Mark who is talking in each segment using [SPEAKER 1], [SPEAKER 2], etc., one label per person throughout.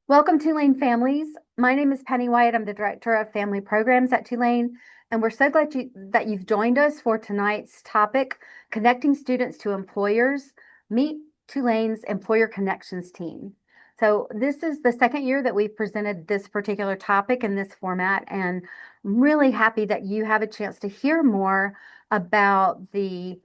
[SPEAKER 1] Welcome, Tulane families. My name is Penny White. I'm the Director of Family Programs at Tulane, and we're so glad that you've joined us for tonight's topic, Connecting Students to Employers. Meet Tulane's Employer Connections team. So this is the second year that we've presented this particular topic in this format, and I'm really happy that you have a chance to hear more about the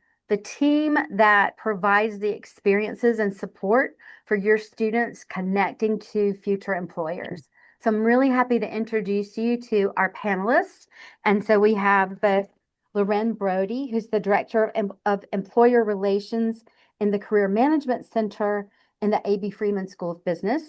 [SPEAKER 1] team that provides the experiences and support for your students connecting to future employers. So I'm really happy to introduce you to our panelists. And so we have both Loren Brody, who's the Director of Employer Relations in the Career Management Center in the A.B. Freeman School of Business.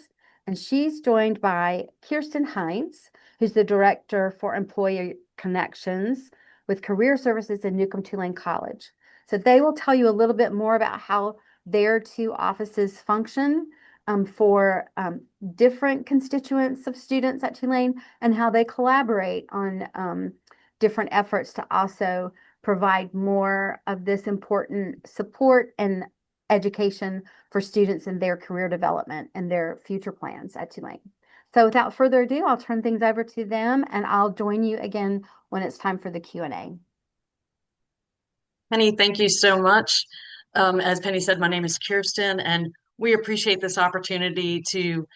[SPEAKER 1] And she's joined by Kirsten Heintz, who's the Director for Employee Connections with Career Services in Newcomb-Tulane College. So they will tell you a little bit more about how their two offices function for different constituents of students at Tulane and how they collaborate on different efforts to also provide more of this important support and education for students in their career development and their future plans at Tulane. So without further ado, I'll turn things over to them and I'll join you again when it's time for the Q&A.
[SPEAKER 2] Penny, thank you so much. As Penny said, my name is Kirsten, and we appreciate this opportunity to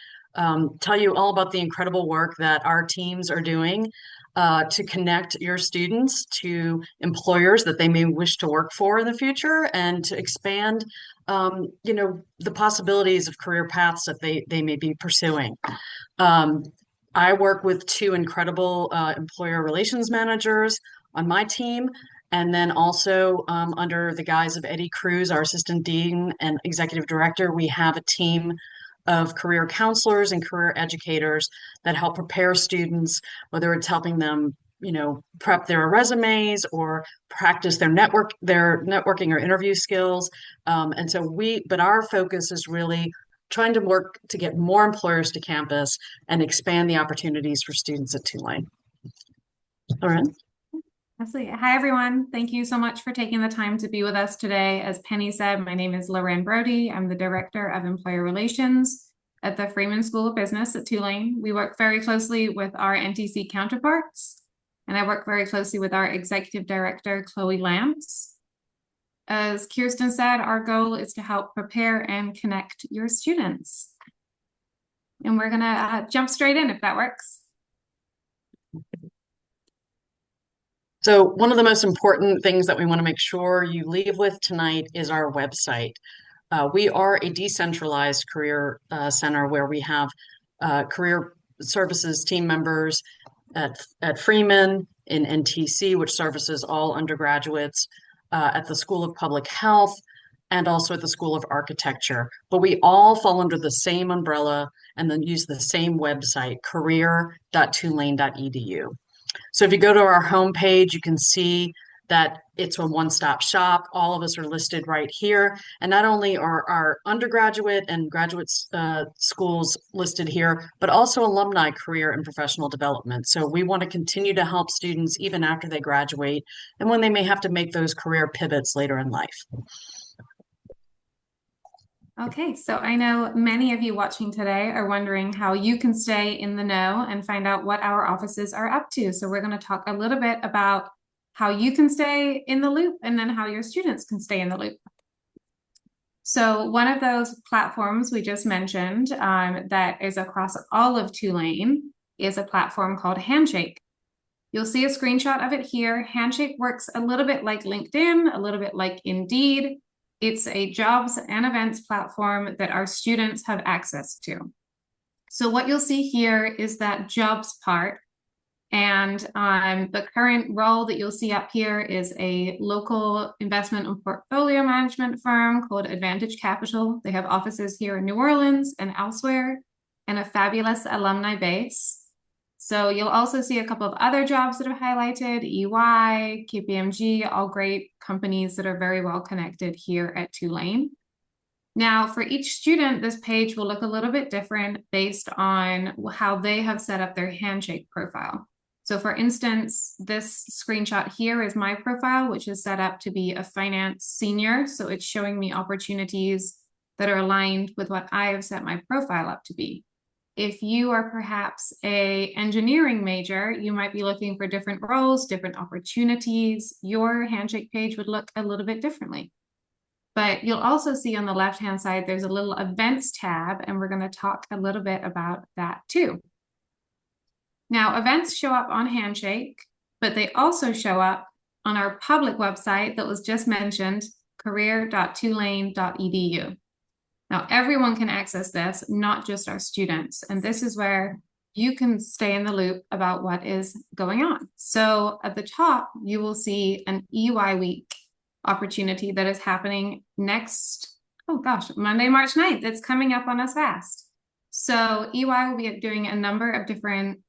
[SPEAKER 2] tell you all about the incredible work that our teams are doing to connect your students to employers that they may wish to work for in the future and to expand, the possibilities of career paths that they may be pursuing. I work with two incredible employer relations managers on my team. And then also under the guise of Eddie Cruz, our assistant dean and executive director, we have a team of career counselors and career educators that help prepare students, whether it's helping them, prep their resumes or practice their networking or interview skills. But our focus is really trying to work to get more employers to campus and expand the opportunities for students at Tulane. Loren?
[SPEAKER 3] Absolutely. Hi, everyone. Thank you so much for taking the time to be with us today. As Penny said, my name is Loren Brody. I'm the Director of Employer Relations at the Freeman School of Business at Tulane. We work very closely with our NTC counterparts, and I work very closely with our Executive Director, Chloe Lance. As Kirsten said, our goal is to help prepare and connect your students. And we're going to jump straight in if that works.
[SPEAKER 2] So one of the most important things that we want to make sure you leave with tonight is our website. We are a decentralized career center where we have career services team members at Freeman, in NTC, which services all undergraduates, at the School of Public Health, and also at the School of Architecture. But we all fall under the same umbrella and then use the same website, career.tulane.edu. So if you go to our homepage, you can see that it's a one-stop shop. All of us are listed right here. And not only are our undergraduate and graduate schools listed here, but also alumni career and professional development. So we want to continue to help students even after they graduate and when they may have to make those career pivots later in life.
[SPEAKER 3] Okay, so I know many of you watching today are wondering how you can stay in the know and find out what our offices are up to. So we're going to talk a little bit about how you can stay in the loop and then how your students can stay in the loop. So one of those platforms we just mentioned that is across all of Tulane is a platform called Handshake. You'll see a screenshot of it here. Handshake works a little bit like LinkedIn, a little bit like Indeed. It's a jobs and events platform that our students have access to. So what you'll see here is that jobs part. And the current role that you'll see up here is a local investment and portfolio management firm called Advantage Capital. They have offices here in New Orleans and elsewhere, and a fabulous alumni base. So you'll also see a couple of other jobs that are highlighted, EY, KPMG, all great companies that are very well connected here at Tulane. Now, for each student, this page will look a little bit different based on how they have set up their Handshake profile. So for instance, this screenshot here is my profile, which is set up to be a finance senior. So it's showing me opportunities that are aligned with what I have set my profile up to be. If you are perhaps a engineering major, you might be looking for different roles, different opportunities. Your handshake page would look a little bit differently. But you'll also see on the left-hand side, there's a little events tab, and we're going to talk a little bit about that too. Now, events show up on Handshake, but they also show up on our public website that was just mentioned, career.tulane.edu. Now, everyone can access this, not just our students. And this is where you can stay in the loop about what is going on. So at the top, you will see an EY week opportunity that is happening next, Monday, March 9th. It's coming up on us fast. So EY will be doing a number of different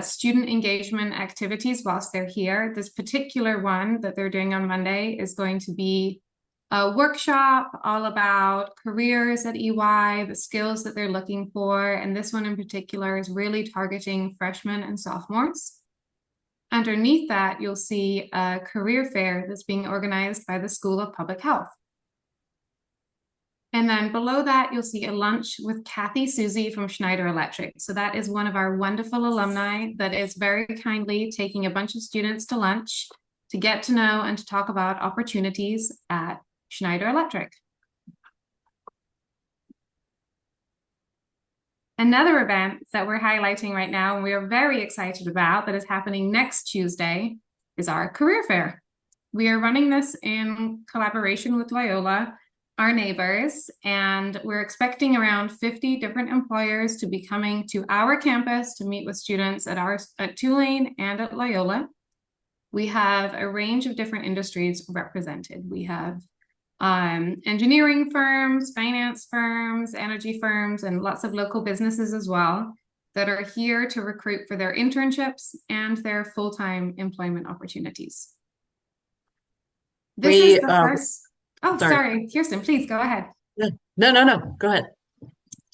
[SPEAKER 3] student engagement activities whilst they're here. This particular one that they're doing on Monday is going to be a workshop all about careers at EY, the skills that they're looking for. And this one in particular is really targeting freshmen and sophomores. Underneath that, you'll see a career fair that's being organized by the School of Public Health. And then below that, you'll see a lunch with Kathy Susie from Schneider Electric. So that is one of our wonderful alumni that is very kindly taking a bunch of students to lunch to get to know and to talk about opportunities at Schneider Electric. Another event that we're highlighting right now and we are very excited about that is happening next Tuesday is our career fair. We are running this in collaboration with Loyola, our neighbors, and we're expecting around 50 different employers to be coming to our campus to meet with students at Tulane and at Loyola. We have a range of different industries represented. We have engineering firms, finance firms, energy firms, and lots of local businesses as well that are here to recruit for their internships and their full-time employment opportunities. This is the first. Oh, sorry, Kirsten, please go ahead.
[SPEAKER 2] No, go ahead.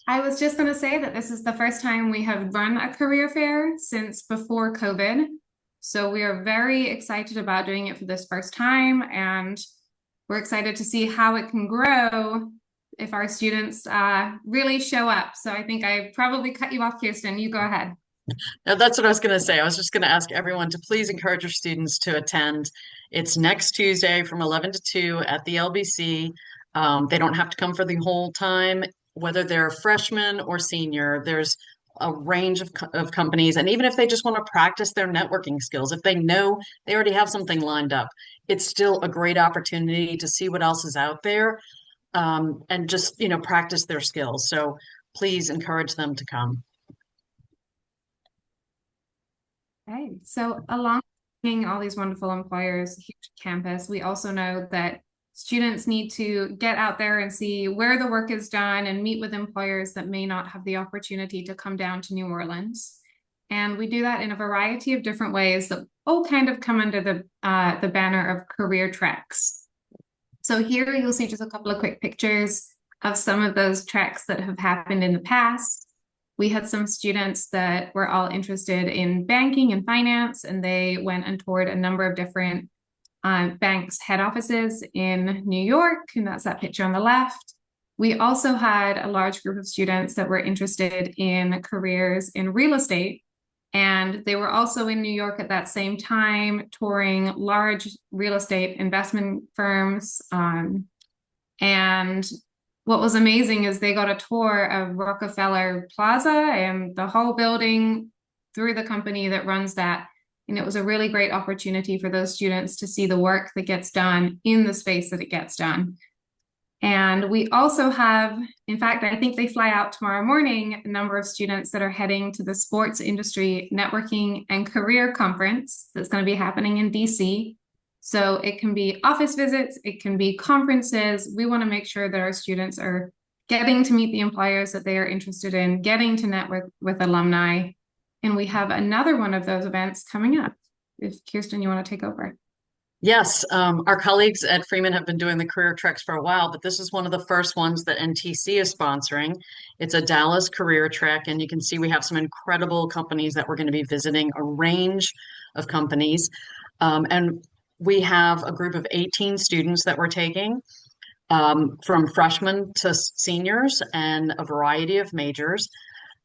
[SPEAKER 3] I was just going to say that this is the first time we have run a career fair since before COVID. So we are very excited about doing it for this first time, and we're excited to see how it can grow if our students really show up. So I think I probably cut you off, Kirsten. You go ahead.
[SPEAKER 2] Now, that's what I was going to say. I was just going to ask everyone to please encourage your students to attend. It's next Tuesday from 11 to 2 at the LBC. They don't have to come for the whole time, whether they're freshman or senior. There's a range of companies. And even if they just want to practice their networking skills, if they know they already have something lined up, it's still a great opportunity to see what else is out there and just, practice their skills. So please encourage them to come.
[SPEAKER 3] Okay, so along with all these wonderful employers here at campus, we also know that students need to get out there and see where the work is done and meet with employers that may not have the opportunity to come down to New Orleans. And we do that in a variety of different ways that all kind of come under the banner of career treks. So here you'll see just a couple of quick pictures of some of those treks that have happened in the past. We had some students that were all interested in banking and finance, and they went and toured a number of different banks' head offices in New York, and that's that picture on the left. We also had a large group of students that were interested in careers in real estate, and they were also in New York at that same time, touring large real estate investment firms. And what was amazing is they got a tour of Rockefeller Plaza and the whole building through the company that runs that. And it was a really great opportunity for those students to see the work that gets done in the space that it gets done. And we also have, in fact, I think they fly out tomorrow morning, a number of students that are heading to the Sports Industry Networking and Career Conference that's going to be happening in DC. So it can be office visits, it can be conferences. We want to make sure that our students are getting to meet the employers that they are interested in, getting to network with alumni. And we have another one of those events coming up. If Kirsten, you want to take over.
[SPEAKER 2] Yes, our colleagues at Freeman have been doing the career treks for a while, but this is one of the first ones that NTC is sponsoring. It's a Dallas career trek, and you can see we have some incredible companies that we're going to be visiting, a range of companies. And we have a group of 18 students that we're taking from freshmen to seniors and a variety of majors.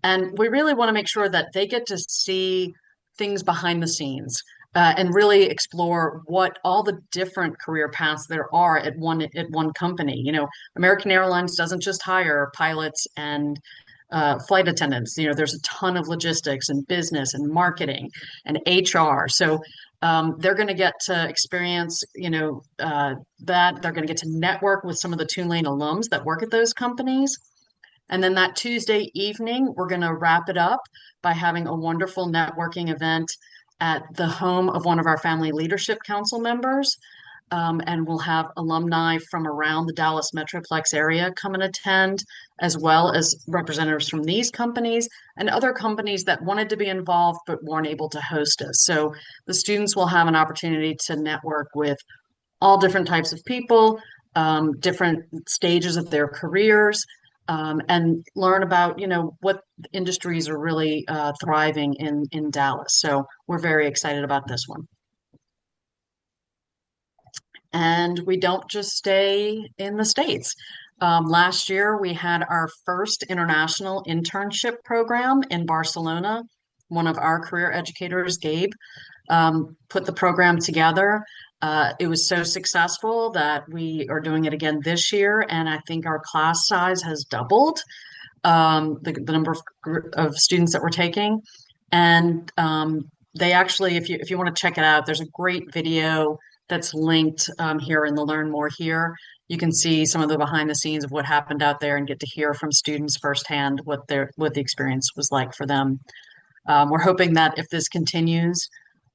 [SPEAKER 2] And we really want to make sure that they get to see things behind the scenes, and really explore what all the different career paths there are at one company. You know, American Airlines doesn't just hire pilots and flight attendants. You know, there's a ton of logistics and business and marketing and HR. So they're going to get to experience, that they're going to get to network with some of the Tulane alums that work at those companies. And then that Tuesday evening, we're going to wrap it up by having a wonderful networking event at the home of one of our Family Leadership Council members. And we'll have alumni from around the Dallas Metroplex area come and attend, as well as representatives from these companies and other companies that wanted to be involved but weren't able to host us. So the students will have an opportunity to network with all different types of people, different stages of their careers, and learn about, what industries are really thriving in Dallas. So we're very excited about this one. And we don't just stay in the States. Last year, we had our first international internship program in Barcelona. One of our career educators, Gabe, put the program together. It was so successful that we are doing it again this year, and I think our class size has doubled, the number of students that we're taking. And they actually, if you want to check it out, there's a great video that's linked here in the Learn More here. You can see some of the behind the scenes of what happened out there and get to hear from students firsthand what the experience was like for them. We're hoping that if this continues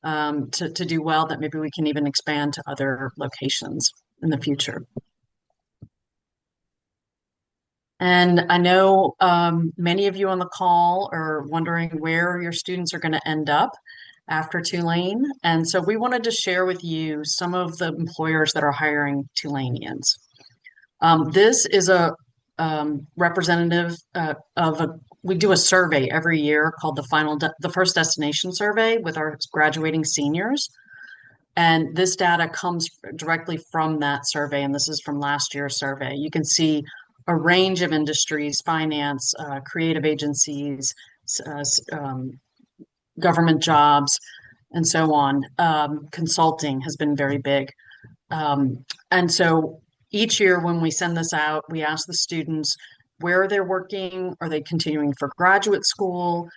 [SPEAKER 2] to do well, that maybe we can even expand to other locations in the future. And I know many of you on the call are wondering where your students are going to end up after Tulane. And so we wanted to share with you some of the employers that are hiring Tulaneans. This is a representative we do a survey every year called the First Destination Survey with our graduating seniors. And this data comes directly from that survey. And this is from last year's survey. You can see a range of industries: finance, creative agencies, government jobs, and so on. Consulting has been very big. And so each year when we send this out, we ask the students where they're working. Are they continuing for graduate school?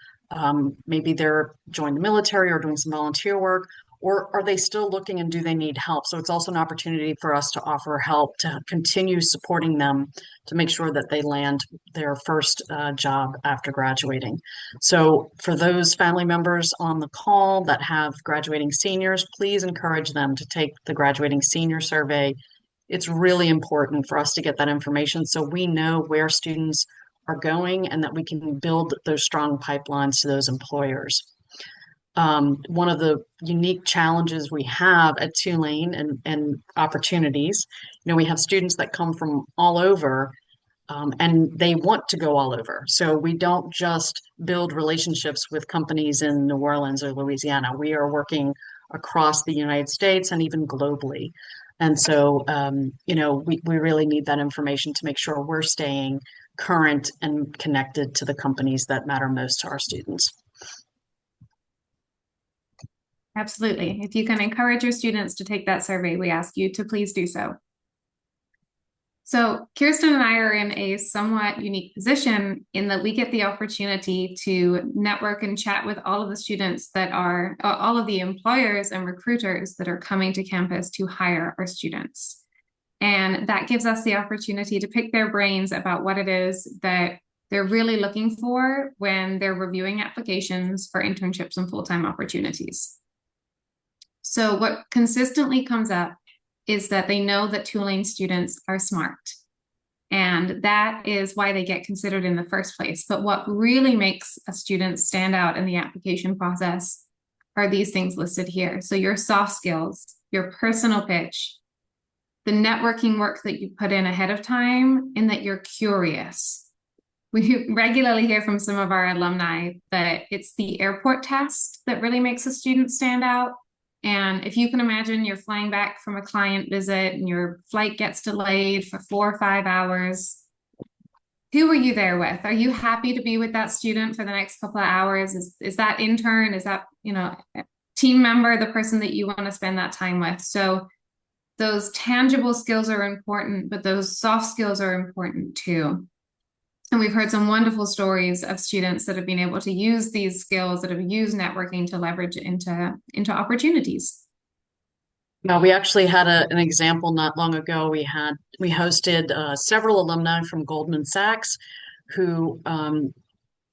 [SPEAKER 2] Maybe they're joined the military or doing some volunteer work, or are they still looking and do they need help? So it's also an opportunity for us to offer help to continue supporting them to make sure that they land their first job after graduating. So for those family members on the call that have graduating seniors, please encourage them to take the graduating senior survey. It's really important for us to get that information so we know where students are going and that we can build those strong pipelines to those employers. One of the unique challenges we have at Tulane and opportunities, we have students that come from all over, and they want to go all over. So we don't just build relationships with companies in New Orleans or Louisiana. We are working across the United States and even globally. And so, we really need that information to make sure we're staying current and connected to the companies that matter most to our students.
[SPEAKER 3] Absolutely. If you can encourage your students to take that survey, we ask you to please do so. So Kirsten and I are in a somewhat unique position in that we get the opportunity to network and chat with all of the students that are, all of the employers and recruiters that are coming to campus to hire our students. And that gives us the opportunity to pick their brains about what it is that they're really looking for when they're reviewing applications for internships and full-time opportunities. So what consistently comes up is that they know that Tulane students are smart. And that is why they get considered in the first place. But what really makes a student stand out in the application process are these things listed here. So your soft skills, your personal pitch, the networking work that you put in ahead of time, and that you're curious. We regularly hear from some of our alumni that it's the airport test that really makes a student stand out. And if you can imagine, you're flying back from a client visit and your flight gets delayed for 4 or 5 hours. who were you there with? Are you happy to be with that student for the next couple of hours? Is that intern, is that, team member, the person that you want to spend that time with? So those tangible skills are important, but those soft skills are important too. And we've heard some wonderful stories of students that have been able to use these skills, that have used networking to leverage into opportunities.
[SPEAKER 2] Now, we actually had an example not long ago. We hosted several alumni from Goldman Sachs who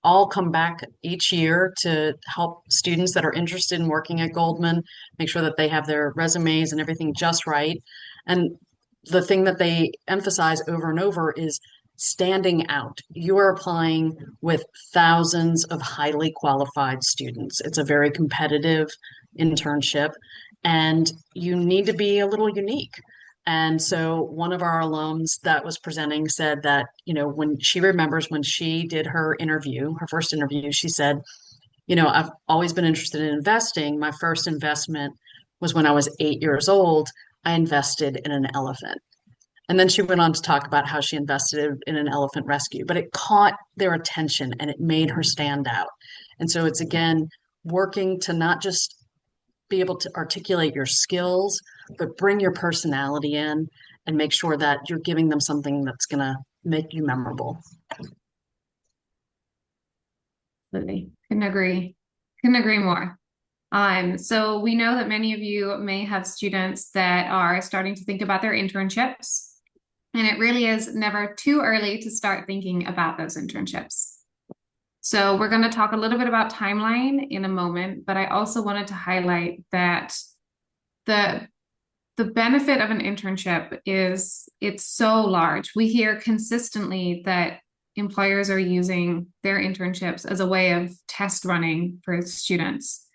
[SPEAKER 2] all come back each year to help students that are interested in working at Goldman, make sure that they have their resumes and everything just right. And the thing that they emphasize over and over is standing out. You are applying with thousands of highly qualified students. It's a very competitive internship, and you need to be a little unique. And so one of our alums that was presenting said that, when she remembers when she did her interview, her first interview, she said, I've always been interested in investing. My first investment was when I was 8 years old. I invested in an elephant. And then she went on to talk about how she invested in an elephant rescue, but it caught their attention and it made her stand out. And so it's again working to not just be able to articulate your skills, but bring your personality in and make sure that you're giving them something that's going to make you memorable.
[SPEAKER 3] Absolutely. Couldn't agree more. So we know that many of you may have students that are starting to think about their internships, and it really is never too early to start thinking about those internships. So we're going to talk a little bit about timeline in a moment, but I also wanted to highlight that the benefit of an internship is it's so large. We hear consistently that employers are using their internships as a way of test running for students.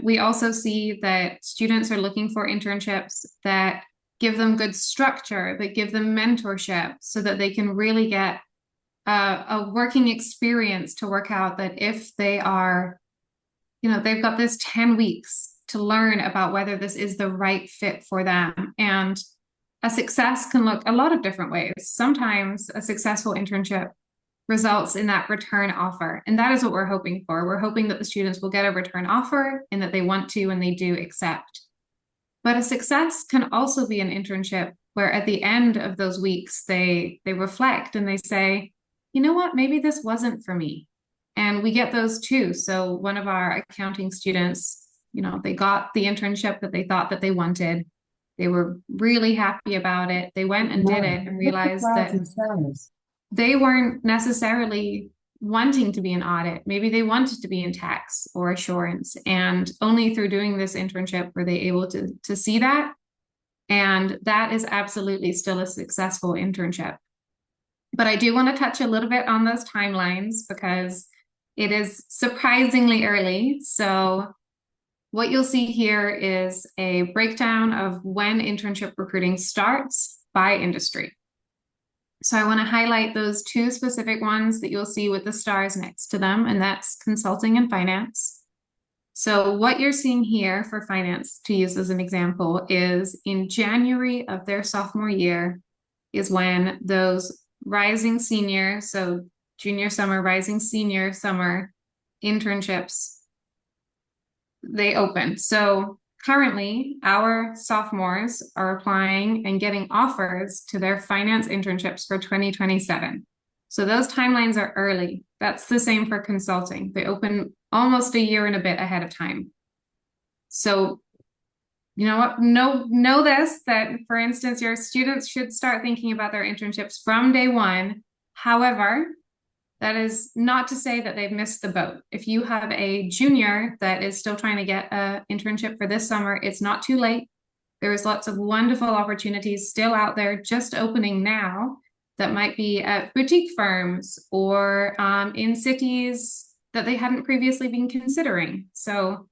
[SPEAKER 3] We also see that students are looking for internships that give them good structure, that give them mentorship so that they can really get a working experience to work out that if they are, they've got this 10 weeks to learn about whether this is the right fit for them. And a success can look a lot of different ways. Sometimes a successful internship results in that return offer. And that is what we're hoping for. We're hoping that the students will get a return offer and that they want to and they do accept. But a success can also be an internship where at the end of those weeks, they reflect and they say, you know what, maybe this wasn't for me. And we get those too. So one of our accounting students, they got the internship that they thought that they wanted. They were really happy about it. They went and did it and realized that they weren't necessarily wanting to be in audit. Maybe they wanted to be in tax or assurance. And only through doing this internship were they able to see that. And that is absolutely still a successful internship. But I do want to touch a little bit on those timelines because it is surprisingly early. So what you'll see here is a breakdown of when internship recruiting starts by industry. So I want to highlight those two specific ones that you'll see with the stars next to them, and that's consulting and finance. So what you're seeing here for finance, to use as an example, is in January of their sophomore year is when those rising senior, so junior summer, rising senior summer internships, they open. So currently, our sophomores are applying and getting offers to their finance internships for 2027. So those timelines are early. That's the same for consulting. They open almost a year and a bit ahead of time. So, you know what? Know this, that for instance, your students should start thinking about their internships from day one. However, that is not to say that they've missed the boat. If you have a junior that is still trying to get an internship for this summer, it's not too late. There is lots of wonderful opportunities still out there just opening now that might be at boutique firms or in cities that they hadn't previously been considering. So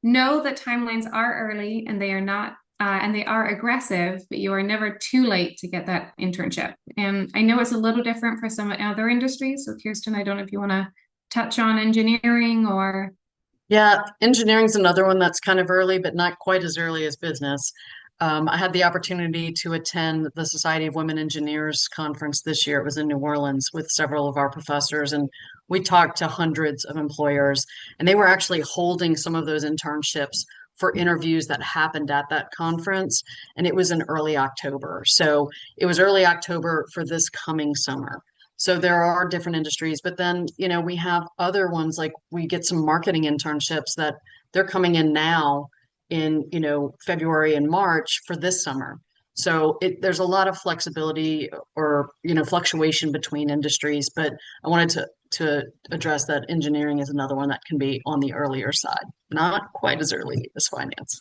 [SPEAKER 3] know that timelines are early and they are not and they are aggressive, but you are never too late to get that internship. And I know it's a little different for some other industries. So Kirsten, I don't know if you want to touch on engineering or.
[SPEAKER 2] Yeah, engineering is another one that's kind of early, but not quite as early as business. I had the opportunity to attend the Society of Women Engineers conference this year. It was in New Orleans with several of our professors, and we talked to hundreds of employers, and they were actually holding some of those internships for interviews that happened at that conference, and it was in early October. So it was early October for this coming summer. So there are different industries, but then, we have other ones, like we get some marketing internships that they're coming in now in February and March for this summer. So there's a lot of flexibility or fluctuation between industries, but I wanted to address that engineering is another one that can be on the earlier side, not quite as early as finance.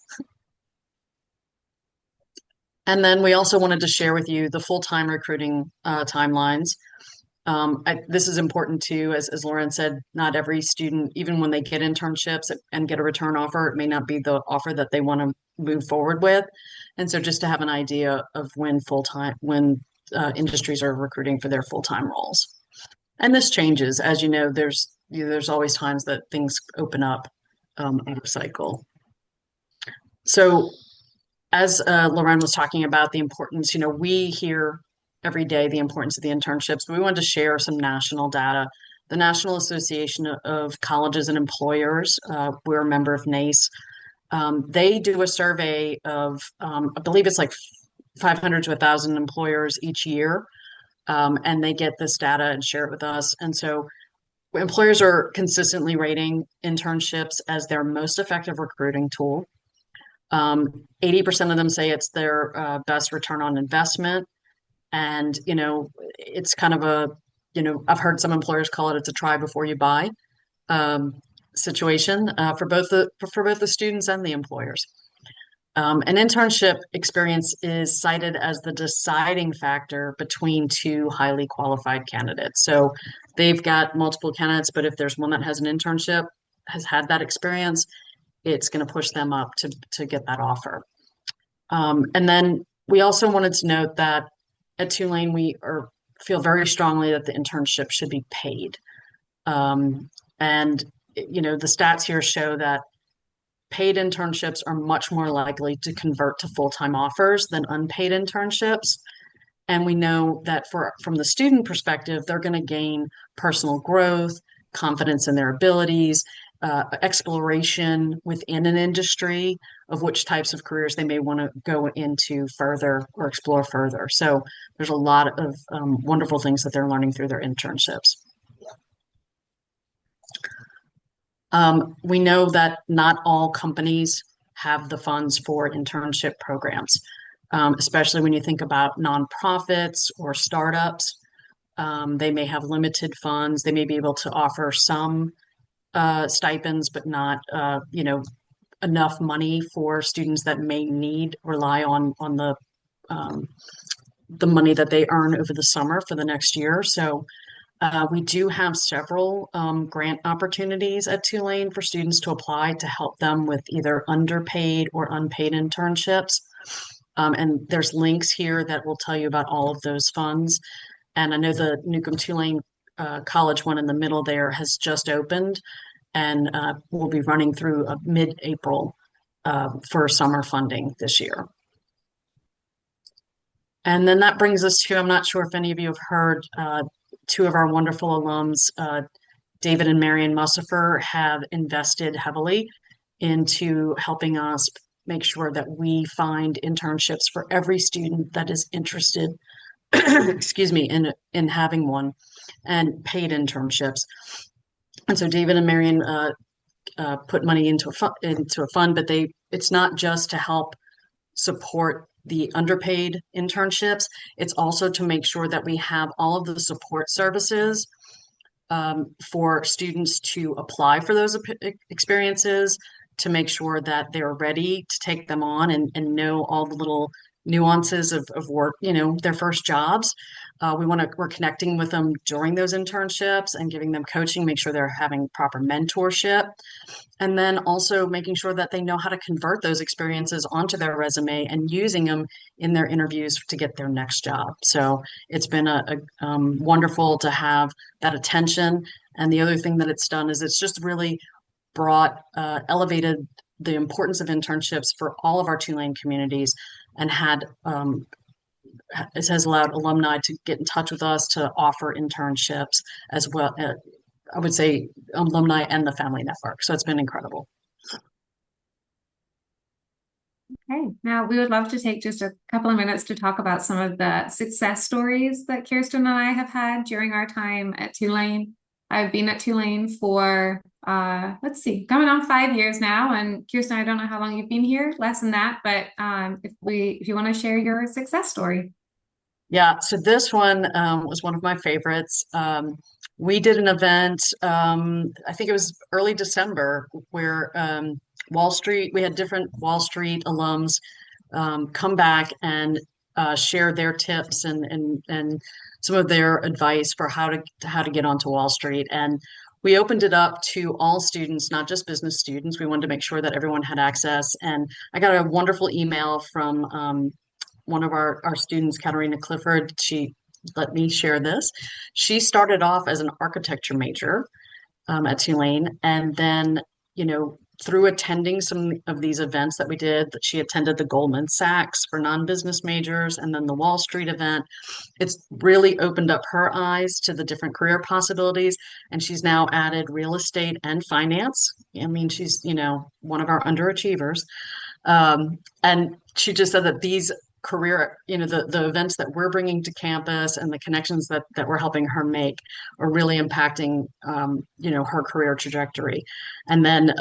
[SPEAKER 2] And then we also wanted to share with you the full-time recruiting timelines. This is important too, as Loren said, not every student, even when they get internships and get a return offer, it may not be the offer that they want to move forward with. And so just to have an idea of when industries are recruiting for their full-time roles. And this changes. As you know, there's always times that things open up out of cycle. So as Loren was talking about the importance, we hear every day the importance of the internships. We wanted to share some national data. The National Association of Colleges and Employers, we're a member of NACE. They do a survey of, I believe it's like 500 to 1,000 employers each year, and they get this data and share it with us. And so employers are consistently rating internships as their most effective recruiting tool. 80% of them say it's their best return on investment. And, it's kind of I've heard some employers call it's a try before you buy situation for both the students and the employers. An internship experience is cited as the deciding factor between two highly qualified candidates. So they've got multiple candidates, but if there's one that has an internship, has had that experience, it's going to push them up to get that offer. And then we also wanted to note that at Tulane, we feel very strongly that the internship should be paid. And, the stats here show that paid internships are much more likely to convert to full-time offers than unpaid internships. And we know that from the student perspective, they're going to gain personal growth, confidence in their abilities, exploration within an industry of which types of careers they may want to go into further or explore further. So there's a lot of wonderful things that they're learning through their internships. We know that not all companies have the funds for internship programs, especially when you think about nonprofits or startups. They may have limited funds. They may be able to offer some stipends, but not, enough money for students that may rely on the money that they earn over the summer for the next year. So we do have several grant opportunities at Tulane for students to apply to help them with either underpaid or unpaid internships. And there's links here that will tell you about all of those funds. And I know the Newcomb-Tulane college one in the middle there has just opened, and we'll be running through mid-April for summer funding this year. And then that brings us to, I'm not sure if any of you have heard, two of our wonderful alums, David and Marion Mussafer, have invested heavily into helping us make sure that we find internships for every student that is interested, excuse me, in having one, and paid internships. And so David and Marion put money into a fund, but it's not just to help support the underpaid internships. It's also to make sure that we have all of the support services for students to apply for those experiences, to make sure that they're ready to take them on and know all the little nuances of work, their first jobs. We're connecting with them during those internships and giving them coaching, make sure they're having proper mentorship, and then also making sure that they know how to convert those experiences onto their resume and using them in their interviews to get their next job. So it's been wonderful to have that attention. And the other thing that it's done is it's just really elevated the importance of internships for all of our Tulane communities. and had it has allowed alumni to get in touch with us to offer internships as well. I would say alumni and the family network. So it's been incredible.
[SPEAKER 3] Okay, now we would love to take just a couple of minutes to talk about some of the success stories that Kirsten and I have had during our time at Tulane. I've been at Tulane for, let's see, coming on 5 years now. And Kirsten, I don't know how long you've been here, less than that, but if you want to share your success story.
[SPEAKER 2] Yeah, so this one was one of my favorites. We did an event, I think it was early December, where Wall Street, we had different Wall Street alums come back and share their tips and some of their advice for how to get onto Wall Street. And we opened it up to all students, not just business students. We wanted to make sure that everyone had access. And I got a wonderful email from one of our students, Katarina Clifford. She let me share this. She started off as an architecture major at Tulane, and then, through attending some of these events that we did, that she attended the Goldman Sachs for non-business majors and then the Wall Street event. It's really opened up her eyes to the different career possibilities. And she's now added real estate and finance. I mean, she's, one of our underachievers. And she just said that these career, the events that we're bringing to campus and the connections that we're helping her make are really impacting, her career trajectory. And then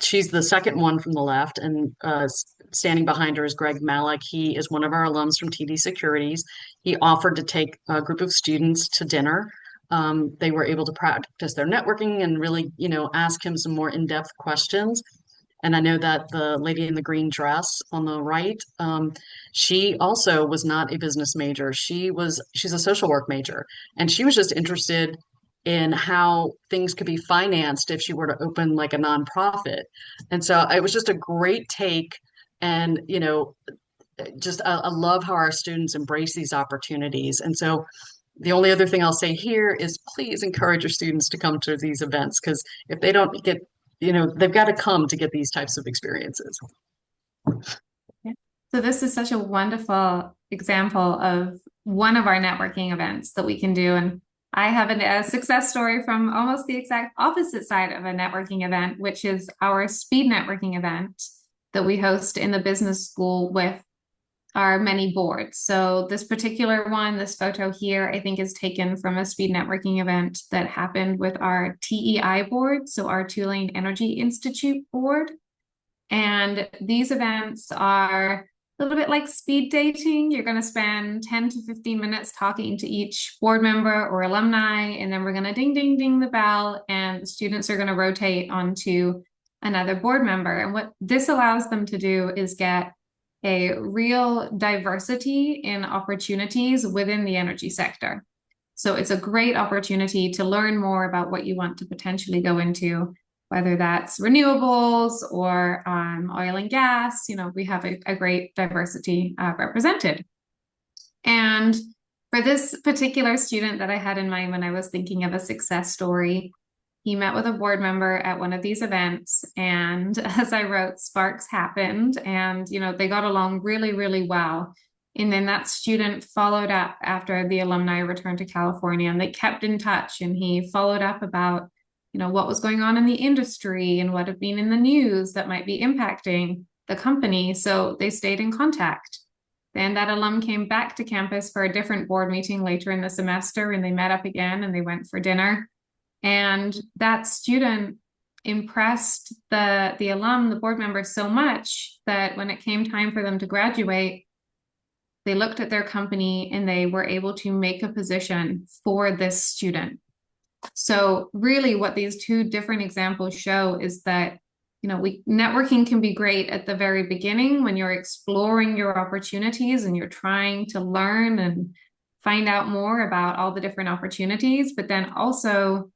[SPEAKER 2] she's the second one from the left, and standing behind her is Greg Malik. He is one of our alums from TD Securities. He offered to take a group of students to dinner. They were able to practice their networking and really, ask him some more in-depth questions. And I know that the lady in the green dress on the right, she also was not a business major. She's a social work major, and she was just interested in how things could be financed if she were to open like a nonprofit. And so it was just a great take. And, I love how our students embrace these opportunities. And so the only other thing I'll say here is please encourage your students to come to these events, because if they don't get, they've got to come to get these types of experiences.
[SPEAKER 3] Yeah. So this is such a wonderful example of one of our networking events that we can do. And I have a success story from almost the exact opposite side of a networking event, which is our speed networking event that we host in the business school with our many boards. So this particular one, this photo here, I think is taken from a speed networking event that happened with our TEI board, so our Tulane Energy Institute board. And these events are a little bit like speed dating. You're going to spend 10 to 15 minutes talking to each board member or alumni, and then we're going to ding, ding, ding the bell, and the students are going to rotate onto another board member. And what this allows them to do is get a real diversity in opportunities within the energy sector. So it's a great opportunity to learn more about what you want to potentially go into, whether that's renewables or oil and gas. We have a great diversity represented. And for this particular student that I had in mind when I was thinking of a success story, he met with a board member at one of these events, and as I wrote, sparks happened, and they got along really, really well. And then that student followed up after the alumni returned to California, and they kept in touch, and he followed up about what was going on in the industry and what had been in the news that might be impacting the company. So they stayed in contact. Then that alum came back to campus for a different board meeting later in the semester, and they met up again and they went for dinner. And that student impressed the alum, the board member, so much that when it came time for them to graduate, they looked at their company and they were able to make a position for this student. So really what these two different examples show is that, networking can be great at the very beginning when you're exploring your opportunities and you're trying to learn and find out more about all the different opportunities, but then also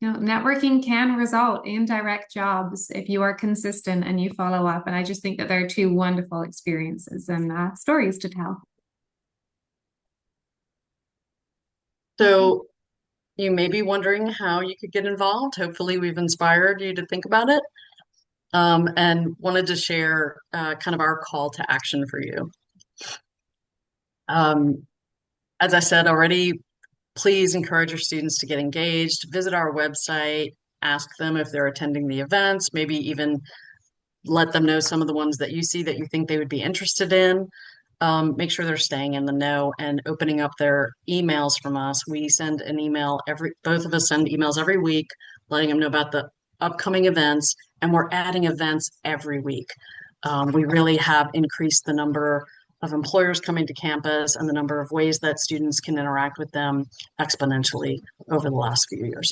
[SPEAKER 3] networking can result in direct jobs if you are consistent and you follow up. And I just think that there are two wonderful experiences and stories to tell.
[SPEAKER 2] So you may be wondering how you could get involved. Hopefully we've inspired you to think about it. and wanted to share kind of our call to action for you. Um, as I said already, please encourage your students to get engaged, visit our website, ask them if they're attending the events, maybe even let them know some of the ones that you see that you think they would be interested in. Make sure they're staying in the know and opening up their emails from us. We send an email both of us send emails every week, letting them know about the upcoming events, and we're adding events every week. We really have increased the number of employers coming to campus and the number of ways that students can interact with them exponentially over the last few years.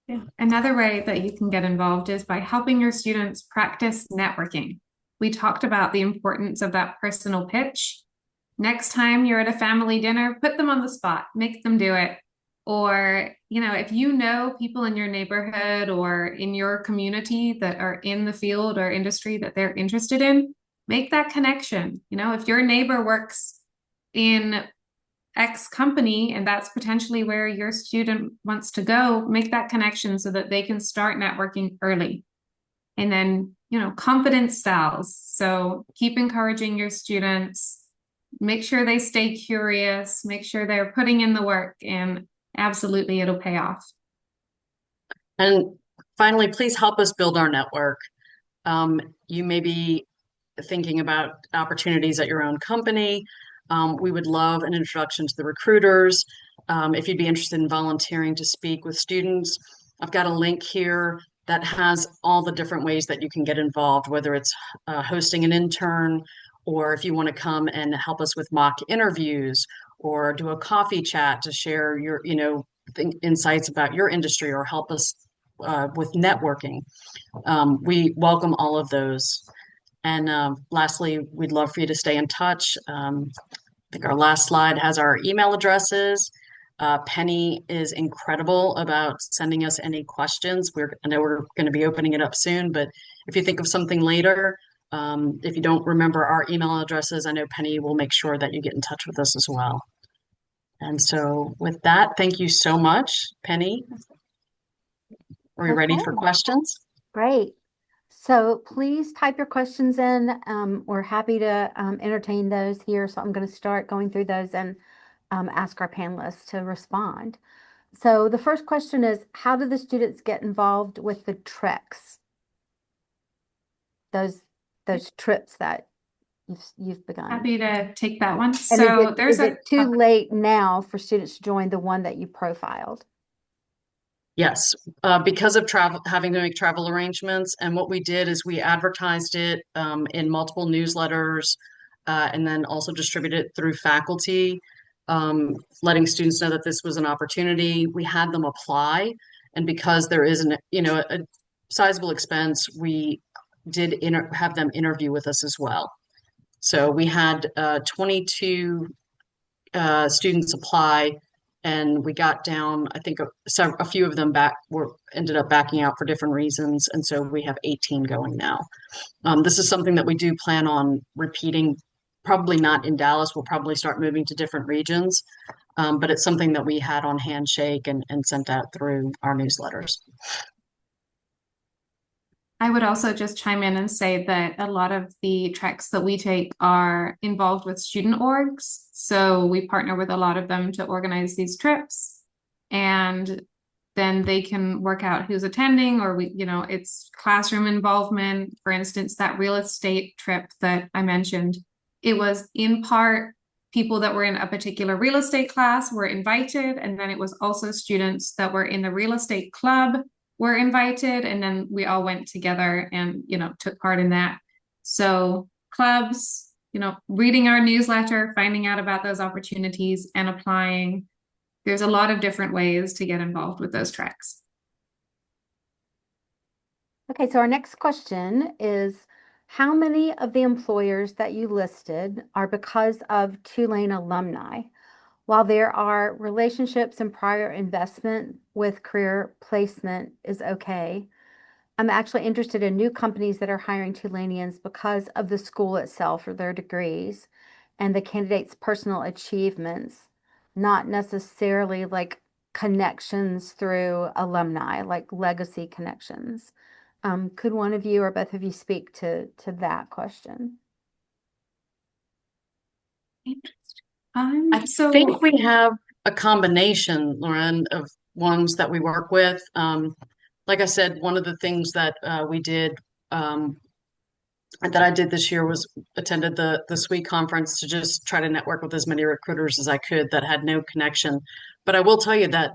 [SPEAKER 3] Yeah. Another way that you can get involved is by helping your students practice networking. We talked about the importance of that personal pitch. Next time you're at a family dinner, put them on the spot, make them do it. Or, if you know people in your neighborhood or in your community that are in the field or industry that they're interested in, make that connection. If your neighbor works in X company and that's potentially where your student wants to go, make that connection so that they can start networking early. And then, confidence sells. So keep encouraging your students, make sure they stay curious, make sure they're putting in the work, and absolutely it'll pay off.
[SPEAKER 2] And finally, please help us build our network. You may be thinking about opportunities at your own company. We would love an introduction to the recruiters. If you'd be interested in volunteering to speak with students, I've got a link here that has all the different ways that you can get involved, whether it's hosting an intern, or if you want to come and help us with mock interviews, or do a coffee chat to share your, insights about your industry, or help us with networking. We welcome all of those. And lastly, we'd love for you to stay in touch. I think our last slide has our email addresses. Penny is incredible about sending us any questions. I know we're going to be opening it up soon, but if you think of something later, if you don't remember our email addresses, I know Penny will make sure that you get in touch with us as well. And so with that, thank you so much, Penny. Are we ready for questions?
[SPEAKER 1] Great. So please type your questions in. We're happy to entertain those here. So I'm going to start going through those and ask our panelists to respond. So the first question is, how do the students get involved with the treks? Those trips that you've begun.
[SPEAKER 3] Happy to take that one.
[SPEAKER 1] And
[SPEAKER 3] So
[SPEAKER 1] is it too late now for students to join the one that you profiled?
[SPEAKER 2] Yes, because of having to make travel arrangements. And what we did is we advertised it in multiple newsletters and then also distributed it through faculty, letting students know that this was an opportunity. We had them apply. And because there is a sizable expense, we did have them interview with us as well. So we had 22 students apply. And we got down, I think a few of them ended up backing out for different reasons. And so we have 18 going now. This is something that we do plan on repeating, probably not in Dallas. We'll probably start moving to different regions. But it's something that we had on Handshake and sent out through our newsletters.
[SPEAKER 3] I would also just chime in and say that a lot of the treks that we take are involved with student orgs. So we partner with a lot of them to organize these trips, and then they can work out who's attending, or it's classroom involvement. For instance, that real estate trip that I mentioned, it was in part people that were in a particular real estate class were invited, and then it was also students that were in the real estate club were invited, and then we all went together and took part in that. So clubs, reading our newsletter, finding out about those opportunities and applying. There's a lot of different ways to get involved with those treks.
[SPEAKER 1] Okay, so our next question is, how many of the employers that you listed are because of Tulane alumni? While there are relationships and prior investment with career placement is okay, I'm actually interested in new companies that are hiring Tulaneans because of the school itself or their degrees and the candidate's personal achievements, not necessarily like connections through alumni, like legacy connections. Could one of you or both of you speak to that question?
[SPEAKER 2] I
[SPEAKER 3] So
[SPEAKER 2] think we have a combination, Loren, of ones that we work with. Like I said, one of the things that we did that I did this year was attended the SWE conference to just try to network with as many recruiters as I could that had no connection. But I will tell you that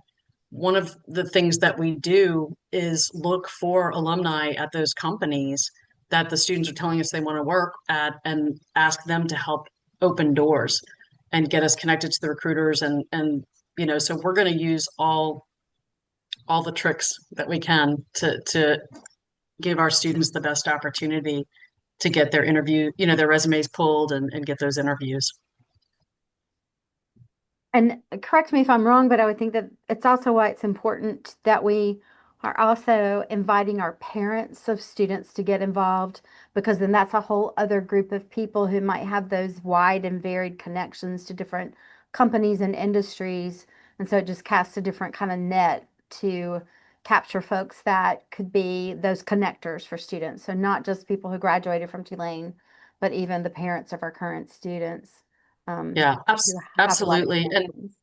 [SPEAKER 2] one of the things that we do is look for alumni at those companies that the students are telling us they want to work at and ask them to help open doors and get us connected to the recruiters and so we're going to use all the tricks that we can to give our students the best opportunity to get their interview, their resumes pulled and get those interviews.
[SPEAKER 1] And correct me if I'm wrong, but I would think that it's also why it's important that we are also inviting our parents of students to get involved, because then that's a whole other group of people who might have those wide and varied connections to different companies and industries. And so it just casts a different kind of net to capture folks that could be those connectors for students. So not just people who graduated from Tulane, but even the parents of our current students.
[SPEAKER 2] Yeah,
[SPEAKER 1] Who have a lot of
[SPEAKER 2] absolutely.
[SPEAKER 1] connections.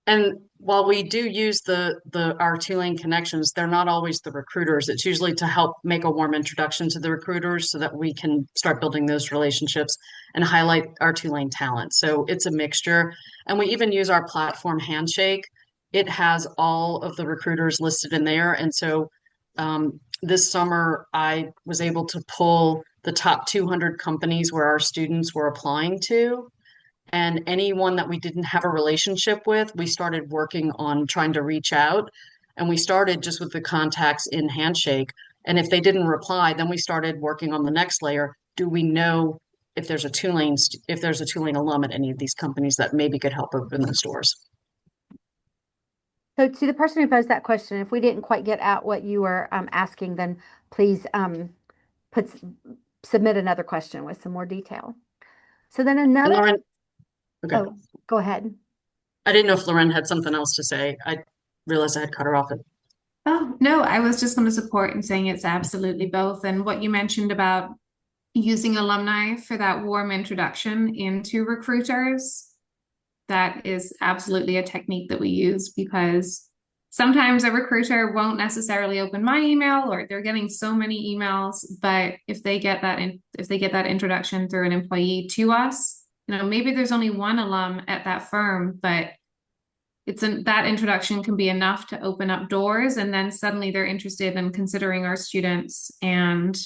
[SPEAKER 2] And while we do use the our Tulane connections, they're not always the recruiters. It's usually to help make a warm introduction to the recruiters so that we can start building those relationships and highlight our Tulane talent. So it's a mixture. And we even use our platform Handshake. It has all of the recruiters listed in there. And so this summer, I was able to pull the top 200 companies where our students were applying to. And anyone that we didn't have a relationship with, we started working on trying to reach out. And we started just with the contacts in Handshake. And if they didn't reply, then we started working on the next layer. Do we know if there's a Tulane alum at any of these companies that maybe could help open those doors?
[SPEAKER 1] So to the person who posed that question, if we didn't quite get out what you were asking, then please put submit another question with some more detail. So then
[SPEAKER 2] And
[SPEAKER 1] another,
[SPEAKER 2] Loren, okay.
[SPEAKER 1] oh, go ahead.
[SPEAKER 2] I didn't know if Loren had something else to say. I realized I had cut her off.
[SPEAKER 3] Oh, no, I was just going to support and saying it's absolutely both. And what you mentioned about using alumni for that warm introduction into recruiters, that is absolutely a technique that we use because sometimes a recruiter won't necessarily open my email or they're getting so many emails, but if they get that introduction through an employee to us, maybe there's only one alum at that firm, but that introduction can be enough to open up doors, and then suddenly they're interested in considering our students. And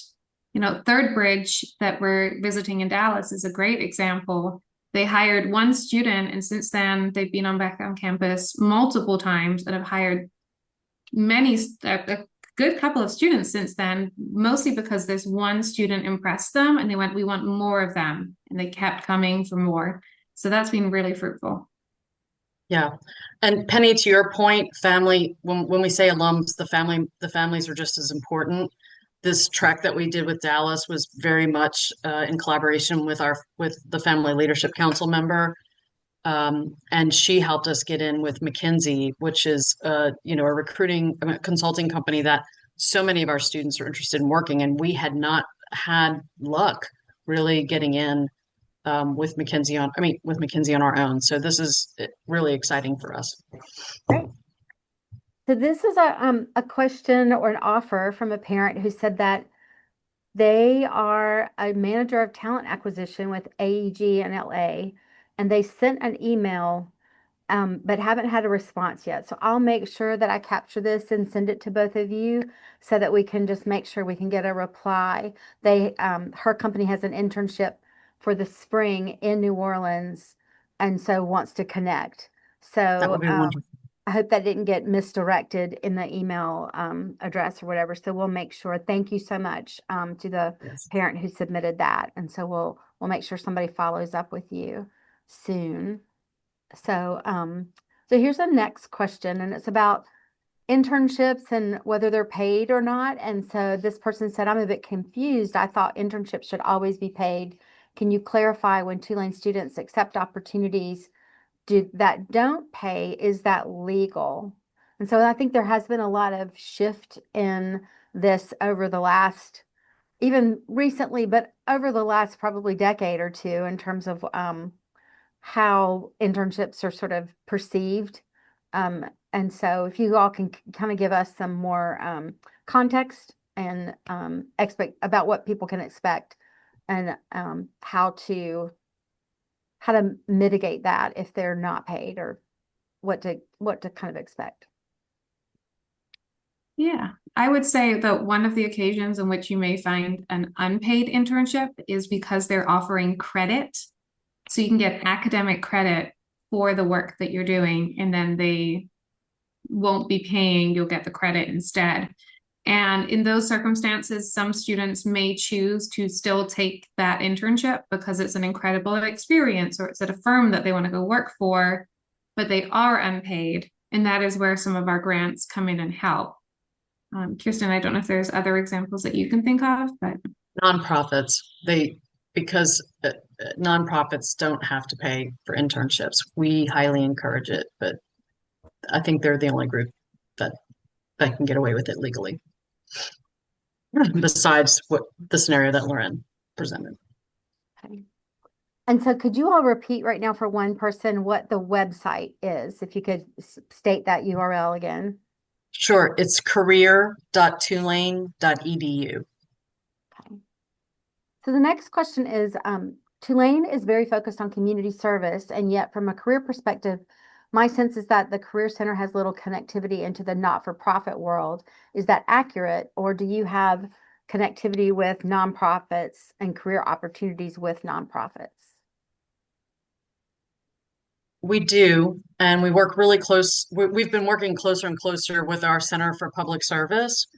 [SPEAKER 3] Third Bridge that we're visiting in Dallas is a great example. They hired one student, and since then they've been back on campus multiple times and have hired a good couple of students since then, mostly because this one student impressed them and they went, we want more of them, and they kept coming for more. So that's been really fruitful.
[SPEAKER 2] Yeah. And Penny, to your point, family, when we say alums, the families are just as important. This track that we did with Dallas was very much in collaboration with the Family Leadership Council member. And she helped us get in with McKinsey, which is a consulting company that so many of our students are interested in working, and we had not had luck really getting in with McKinsey on our own. So this is really exciting for us.
[SPEAKER 1] Great. So this is a question or an offer from a parent who said that they are a manager of talent acquisition with AEG in LA, and they sent an email, but haven't had a response yet. So I'll make sure that I capture this and send it to both of you so that we can just make sure we can get a reply. Her company has an internship for the spring in New Orleans, and so wants to connect.
[SPEAKER 2] That
[SPEAKER 1] So
[SPEAKER 2] would be wonderful.
[SPEAKER 1] I hope that didn't get misdirected in the email address or whatever. So we'll make sure. Thank you so much to the
[SPEAKER 2] Yes.
[SPEAKER 1] parent who submitted that, and so we'll make sure somebody follows up with you soon. So so here's the next question, and it's about internships and whether they're paid or not. And so this person said, I'm a bit confused. I thought internships should always be paid. Can you clarify when Tulane students accept opportunities that don't pay, is that legal? And so I think there has been a lot of shift in this over the last, even recently, but over the last probably decade or two in terms of how internships are sort of perceived. And so if you all can kind of give us some more context and expect about what people can expect and how to mitigate that if they're not paid, or what to kind of expect.
[SPEAKER 3] Yeah, I would say that one of the occasions in which you may find an unpaid internship is because they're offering credit. So you can get academic credit for the work that you're doing, and then they won't be paying, you'll get the credit instead. And in those circumstances, some students may choose to still take that internship because it's an incredible experience or it's at a firm that they want to go work for, but they are unpaid. And that is where some of our grants come in and help. Kirsten, I don't know if there's other examples that you can think of, but
[SPEAKER 2] Nonprofits, because nonprofits don't have to pay for internships. We highly encourage it, but I think they're the only group that can get away with it legally, besides what the scenario that Loren presented.
[SPEAKER 1] Okay. And so could you all repeat right now for one person what the website is, if you could state that URL again?
[SPEAKER 2] Sure, it's career.tulane.edu.
[SPEAKER 1] Okay. So the next question is, Tulane is very focused on community service, and yet from a career perspective, my sense is that the Career Center has little connectivity into the not-for-profit world. Is that accurate, or do you have connectivity with nonprofits and career opportunities with nonprofits?
[SPEAKER 2] We do, and we work really close. We've been working closer and closer with our Center for Public Service,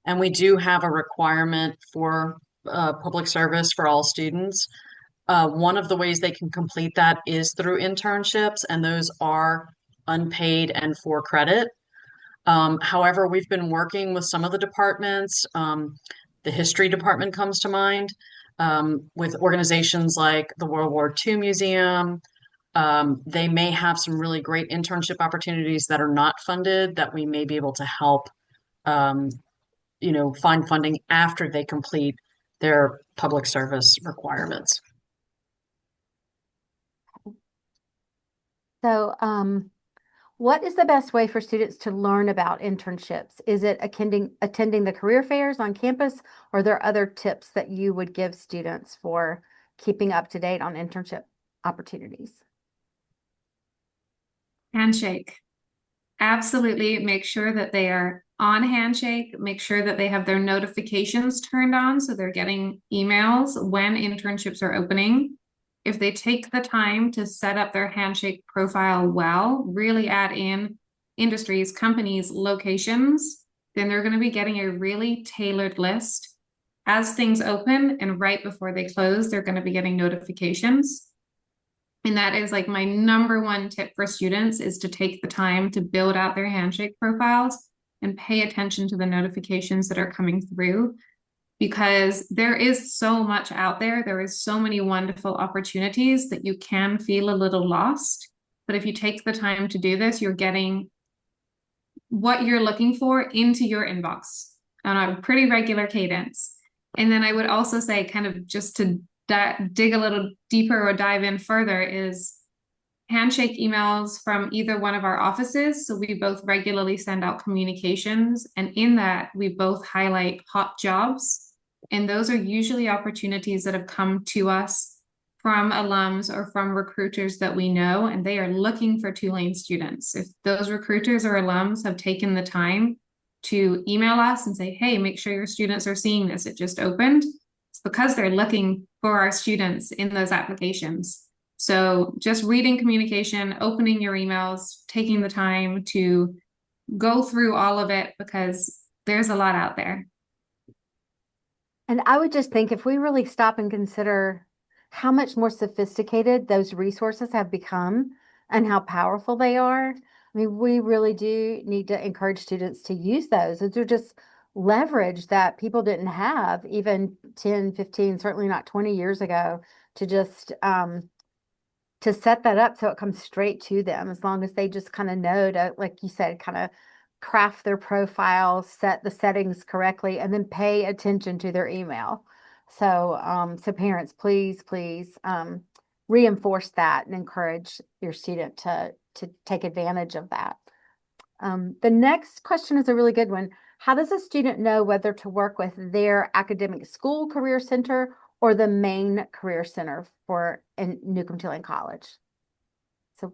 [SPEAKER 2] and we do have a requirement for public service for all students. One of the ways they can complete that is through internships, and those are unpaid and for credit. However, we've been working with some of the departments. The history department comes to mind, with organizations like the World War II Museum. They may have some really great internship opportunities that are not funded that we may be able to help, um, find funding after they complete their public service requirements.
[SPEAKER 1] So, what is the best way for students to learn about internships? Is it attending the career fairs on campus, or are there other tips that you would give students for keeping up to date on internship opportunities?
[SPEAKER 3] Handshake. Absolutely make sure that they are on Handshake, make sure that they have their notifications turned on so they're getting emails when internships are opening. If they take the time to set up their Handshake profile well, really add in industries, companies, locations, then they're going to be getting a really tailored list. As things open and right before they close, they're going to be getting notifications. And that is like my number one tip for students, is to take the time to build out their Handshake profiles and pay attention to the notifications that are coming through, because there is so much out there. There is so many wonderful opportunities that you can feel a little lost. But if you take the time to do this, you're getting what you're looking for into your inbox on a pretty regular cadence. And then I would also say, kind of just to dig a little deeper or dive in further, is Handshake emails from either one of our offices. So we both regularly send out communications, and in that we both highlight hot jobs. And those are usually opportunities that have come to us from alums or from recruiters that we know, and they are looking for Tulane students. If those recruiters or alums have taken the time to email us and say, hey, make sure your students are seeing this, it just opened, it's because they're looking for our students in those applications. So just reading communication, opening your emails, taking the time to go through all of it, because there's a lot out there.
[SPEAKER 1] And I would just think, if we really stop and consider how much more sophisticated those resources have become and how powerful they are, I mean, we really do need to encourage students to use those. They're just leverage that people didn't have even 10, 15, certainly not 20 years ago, to just to set that up so it comes straight to them, as long as they just kind of know to, like you said, kind of craft their profile, set the settings correctly, and then pay attention to their email. So, so parents, please, reinforce that and encourage your student to take advantage of that. The next question is a really good one. How does a student know whether to work with their academic school career center or the main career center for in Newcomb-Tulane College? So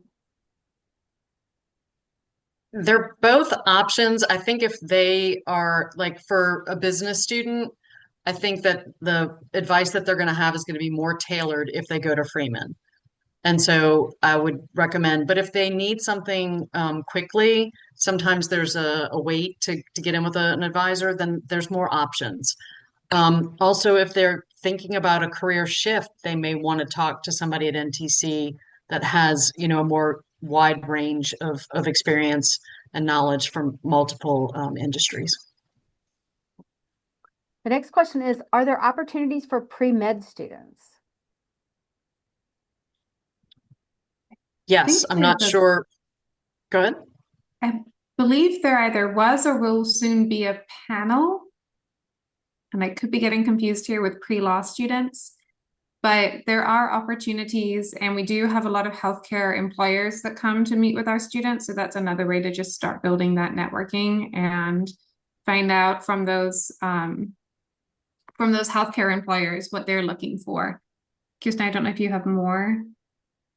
[SPEAKER 2] they're both options. I think if they are like for a business student, I think that the advice that they're going to have is going to be more tailored if they go to Freeman. And so I would recommend, but if they need something quickly, sometimes there's a wait to get in with an advisor, then there's more options. Also, if they're thinking about a career shift, they may want to talk to somebody at NTC that has, you know, a more wide range of experience and knowledge from multiple industries.
[SPEAKER 1] the next question is, are there opportunities for pre-med students?
[SPEAKER 2] Yes, I'm not sure. Go ahead.
[SPEAKER 3] I believe there either was or will soon be a panel, and I could be getting confused here with pre-law students, but there are opportunities, and we do have a lot of healthcare employers that come to meet with our students. So that's another way to just start building that networking and find out from those healthcare employers what they're looking for. Kirsten, I don't know if you have more.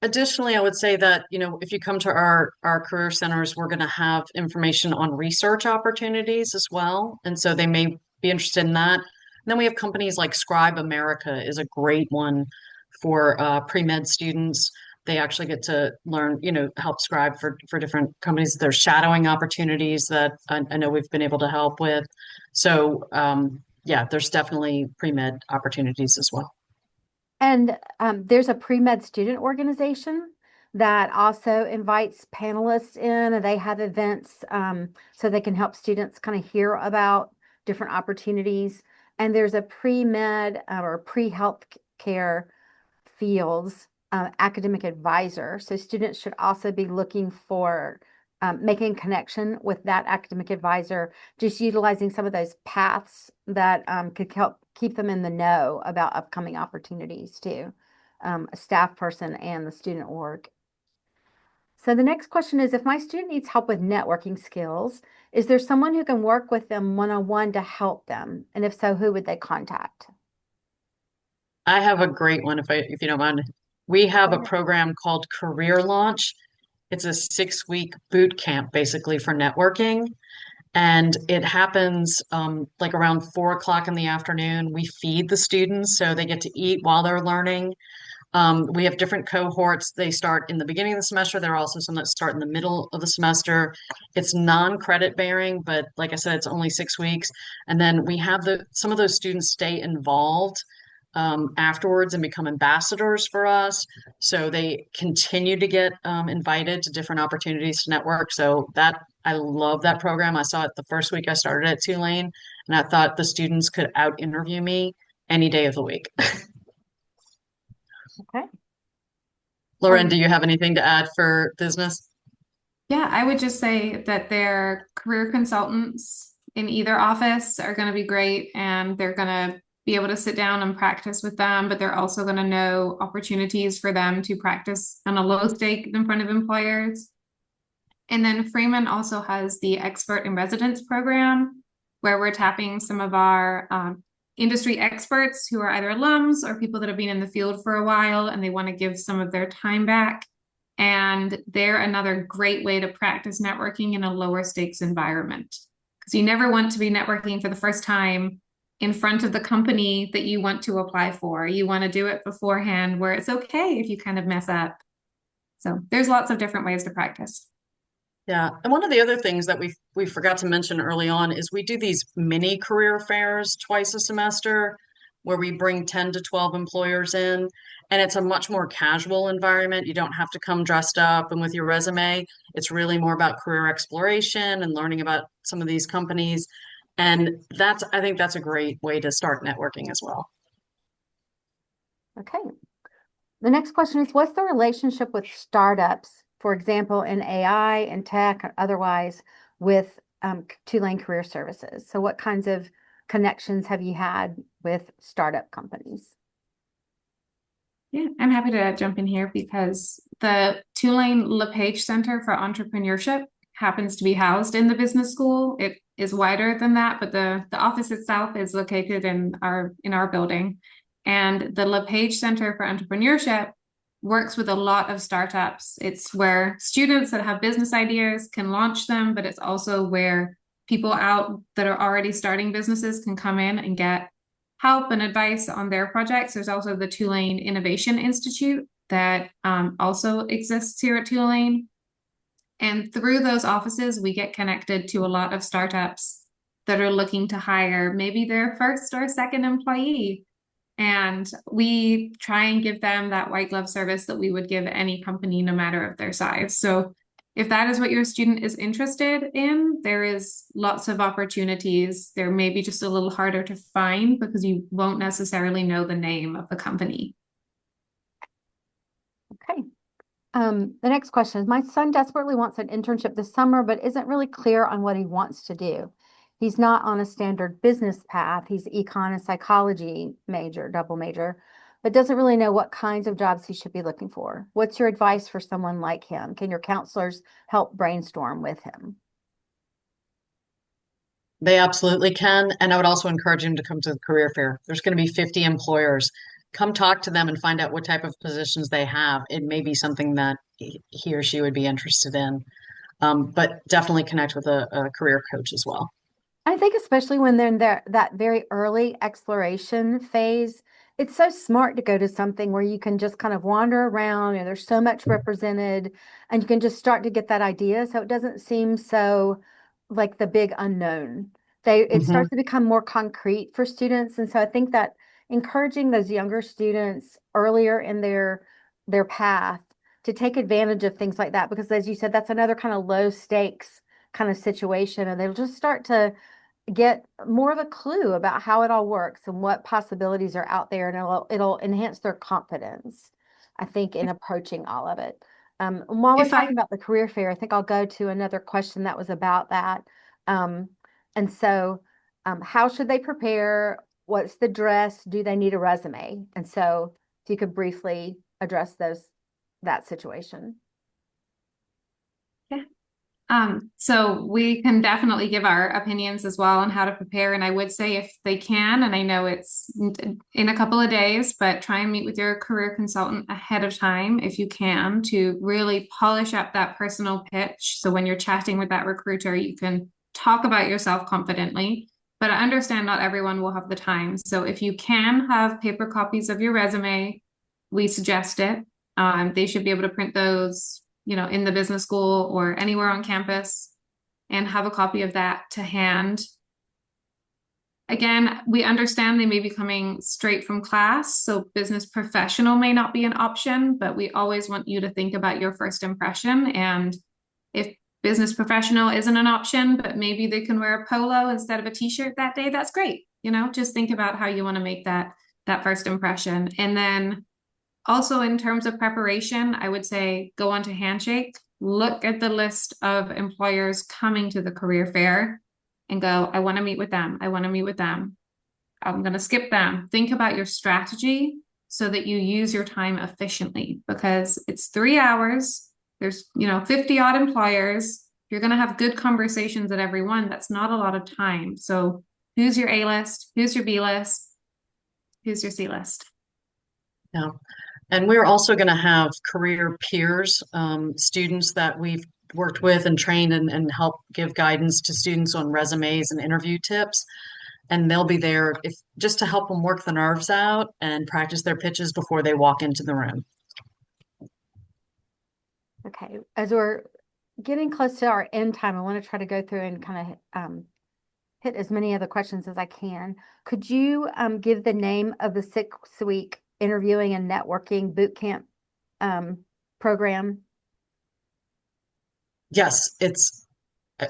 [SPEAKER 2] Additionally, I would say that, you know, if you come to our career centers, we're going to have information on research opportunities as well. And so they may be interested in that. And then we have companies like Scribe America is a great one for pre-med students. They actually get to learn, you know, help scribe for different companies. There's shadowing opportunities that I know we've been able to help with. So yeah, there's definitely pre-med opportunities as well.
[SPEAKER 1] And there's a pre-med student organization that also invites panelists in, and they have events so they can help students kind of hear about different opportunities. And there's a pre-med or pre-health care fields academic advisor. So students should also be looking for making connection with that academic advisor, just utilizing some of those paths that could help keep them in the know about upcoming opportunities too, a staff person and the student org. So the next question is, if my student needs help with networking skills, is there someone who can work with them one-on-one to help them? And if so, who would they contact?
[SPEAKER 2] I have a great one if you don't mind. We have a program called Career Launch. It's a 6-week boot camp basically for networking. And it happens like around 4 o'clock in the afternoon. We feed the students so they get to eat while they're learning. We have different cohorts. They start in the beginning of the semester. There are also some that start in the middle of the semester. It's non-credit bearing, but like I said, it's only 6 weeks. And then we have some of those students stay involved afterwards and become ambassadors for us. So they continue to get invited to different opportunities to network. So that I love that program. I saw it the first week I started at Tulane, and I thought the students could out interview me any day of the week.
[SPEAKER 1] Okay.
[SPEAKER 2] Loren, do you have anything to add for business?
[SPEAKER 3] Yeah, I would just say that their career consultants in either office are going to be great, and they're going to be able to sit down and practice with them, but they're also going to know opportunities for them to practice on a low stake in front of employers. And then Freeman also has the Expert in Residence program, where we're tapping some of our industry experts who are either alums or people that have been in the field for a while and they want to give some of their time back. And they're another great way to practice networking in a lower stakes environment. Because you never want to be networking for the first time in front of the company that you want to apply for. You want to do it beforehand where it's okay if you kind of mess up. So there's lots of different ways to practice.
[SPEAKER 2] Yeah, and one of the other things that we forgot to mention early on is we do these mini career fairs twice a semester where we bring 10 to 12 employers in, and it's a much more casual environment. You don't have to come dressed up and with your resume. It's really more about career exploration and learning about some of these companies. And I think that's a great way to start networking as well.
[SPEAKER 1] Okay. The next question is, what's the relationship with startups, for example, in AI and tech or otherwise, with Tulane Career Services. So what kinds of connections have you had with startup companies?
[SPEAKER 3] Yeah, I'm happy to jump in here because the Tulane LePage Center for Entrepreneurship happens to be housed in the business school. It is wider than that, but the office itself is located in our building. And the LePage Center for Entrepreneurship works with a lot of startups. It's where students that have business ideas can launch them, but it's also where people out that are already starting businesses can come in and get help and advice on their projects. There's also the Tulane Innovation Institute that also exists here at Tulane. And through those offices, we get connected to a lot of startups that are looking to hire maybe their first or second employee. And we try and give them that white glove service that we would give any company, no matter of their size. So if that is what your student is interested in, there is lots of opportunities. They're maybe just a little harder to find because you won't necessarily know the name of the company.
[SPEAKER 1] Okay. The next question is, my son desperately wants an internship this summer, but isn't really clear on what he wants to do. He's not on a standard business path. He's econ and psychology major, double major, but doesn't really know what kinds of jobs he should be looking for. What's your advice for someone like him? Can your counselors help brainstorm with him?
[SPEAKER 2] They absolutely can. And I would also encourage him to come to the career fair. There's going to be 50 employers. Come talk to them and find out what type of positions they have. It may be something that he or she would be interested in. But definitely connect with a career coach as well.
[SPEAKER 1] I think especially when they're in that very early exploration phase, it's so smart to go to something where you can just kind of wander around and there's so much represented and you can just start to get that idea. So it doesn't seem so like the big unknown. It
[SPEAKER 2] Mhm.
[SPEAKER 1] starts to become more concrete for students. And so I think that encouraging those younger students earlier in their path to take advantage of things like that, because as you said, that's another kind of low stakes kind of situation. And they'll just start to get more of a clue about how it all works and what possibilities are out there, and it'll enhance their confidence, I think, in approaching all of it. And while we're
[SPEAKER 3] If I
[SPEAKER 1] talking about the career fair, I think I'll go to another question that was about that. Um, and so, how should they prepare? What's the dress? Do they need a resume? And so, if you could briefly address that situation.
[SPEAKER 3] Yeah. So we can definitely give our opinions as well on how to prepare. And I would say if they can, and I know it's in a couple of days, but try and meet with your career consultant ahead of time if you can to really polish up that personal pitch. So when you're chatting with that recruiter, you can talk about yourself confidently. But I understand not everyone will have the time. So if you can have paper copies of your resume, we suggest it. They should be able to print those, in the business school or anywhere on campus and have a copy of that to hand. Again, we understand they may be coming straight from class, so business professional may not be an option, but we always want you to think about your first impression. And if business professional isn't an option, but maybe they can wear a polo instead of a t-shirt that day, that's great. Just think about how you want to make that first impression. And then also, in terms of preparation, I would say go on to Handshake, look at the list of employers coming to the career fair and go, I want to meet with them. I want to meet with them. I'm going to skip them. Think about your strategy so that you use your time efficiently because it's 3 hours. There's, 50 odd employers. You're going to have good conversations at every one. That's not a lot of time. So who's your A list? Who's your B list? Who's your C list?
[SPEAKER 2] Yeah. And we're also going to have career peers, students that we've worked with and trained and help give guidance to students on resumes and interview tips. And they'll be there just to help them work the nerves out and practice their pitches before they walk into the room.
[SPEAKER 1] Okay, as we're getting close to our end time, I want to try to go through and kind of hit as many of the questions as I can. Could you give the name of the 6-week interviewing and networking boot camp program?
[SPEAKER 2] Yes, it's,